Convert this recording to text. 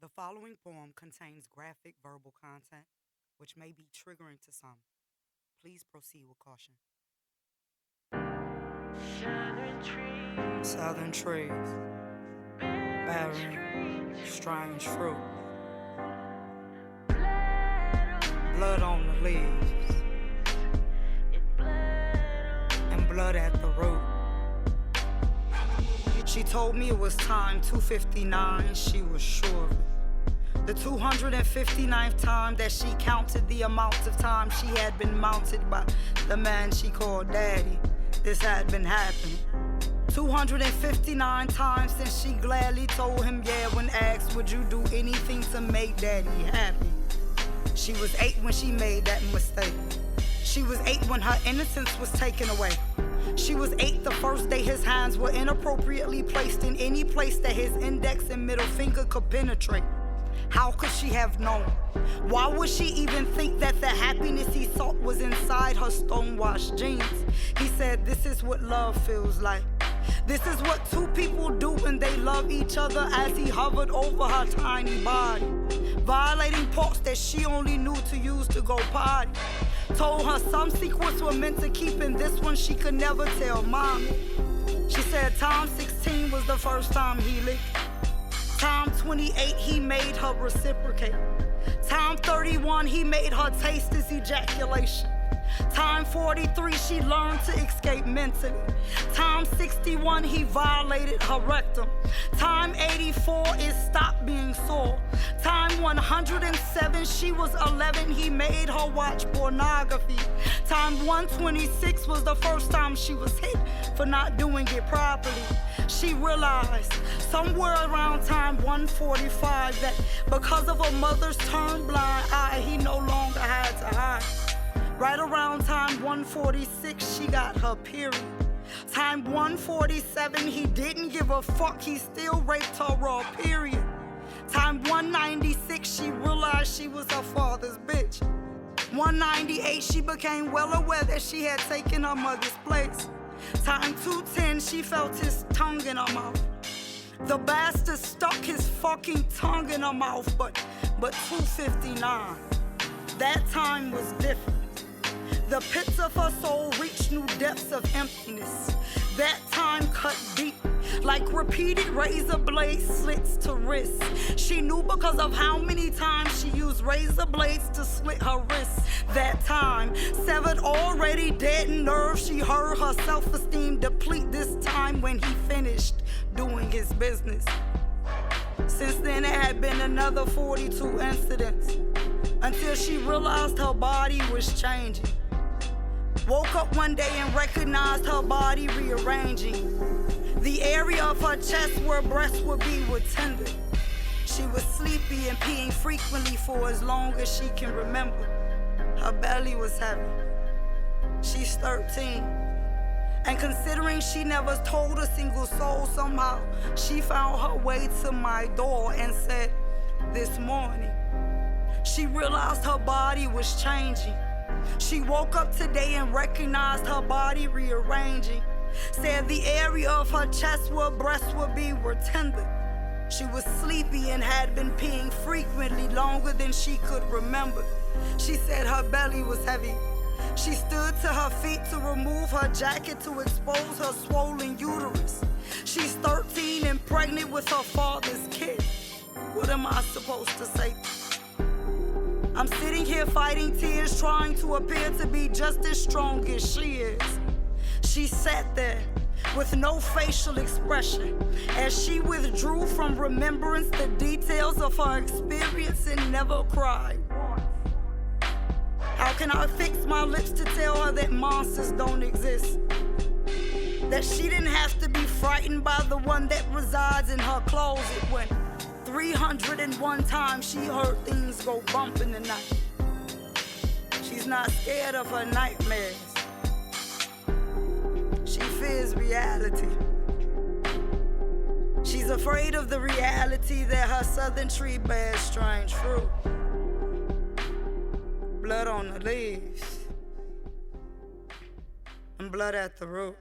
The following poem contains graphic verbal content which may be triggering to some. Please proceed with caution. Southern trees, bearing strange fruit, blood on the leaves, and blood at the root. She told me it was time, 2:59, she was sure of it. The 259th time that she counted the amount of time she had been mounted by the man she called daddy. This had been happening 259 times since she gladly told him yeah when asked, would you do anything to make daddy happy? She was 8 when she made that mistake. She was 8 when her innocence was taken away. She was 8 the first day his hands were inappropriately placed in any place that his index and middle finger could penetrate. How could she have known? Why would she even think that the happiness he sought was inside her stonewashed jeans? He said, this is what love feels like. This is what two people do when they love each other, as he hovered over her tiny body, violating parts that she only knew to use to go potty. Told her some secrets were meant to keep, and this one she could never tell mommy. She said time 16 was the first time he licked. Time 28 he made her reciprocate. Time 31 he made her taste his ejaculation. Time 43 she learned to escape mentally. Time 61 he violated her rectum. Time 84 it stopped being sore. Time 107 she was 11 he made her watch pornography. Time 126 was the first time she was hit for not doing it properly. She realized somewhere around time 145 that because of her mother's turned blind eye, he no longer had to hide. Right around time 146, she got her period. Time 147, he didn't give a fuck, he still raped her raw period. Time 196, she realized she was her father's bitch. 198, she became well aware that she had taken her mother's place. Time 210, she felt his tongue in her mouth. The bastard stuck his fucking tongue in her mouth, but 259, that time was different. The pits of her soul reached new depths of emptiness. That time cut deep, like repeated razor blade slits to wrists. She knew because of how many times she used razor blades to slit her wrists. That time severed already dead nerves. She heard her self-esteem deplete this time when he finished doing his business. Since then, it had been another 42 incidents until she realized her body was changing. Woke up one day and recognized her body rearranging. The area of her chest where breasts would be were tender. She was sleepy and peeing frequently for as long as she can remember. Her belly was heavy. She's 13. And considering she never told a single soul, somehow she found her way to my door and said, this morning, she realized her body was changing. She woke up today and recognized her body rearranging. Said the area of her chest where breasts would be were tender. She was sleepy and had been peeing frequently longer than she could remember. She said her belly was heavy. She stood to her feet to remove her jacket to expose her swollen uterus. She's 13 and pregnant with her father's kid. What am I supposed to say? I'm sitting here fighting tears, trying to appear to be just as strong as she is. She sat there with no facial expression as she withdrew from remembrance the details of her experience and never cried. How can I fix my lips to tell her that monsters don't exist? That she didn't have to be frightened by the one that resides in her closet when 301 times she heard things go bump in the night. She's not scared of her nightmares. She fears reality. She's afraid of the reality that her southern tree bears strange fruit. Blood on the leaves and blood at the root.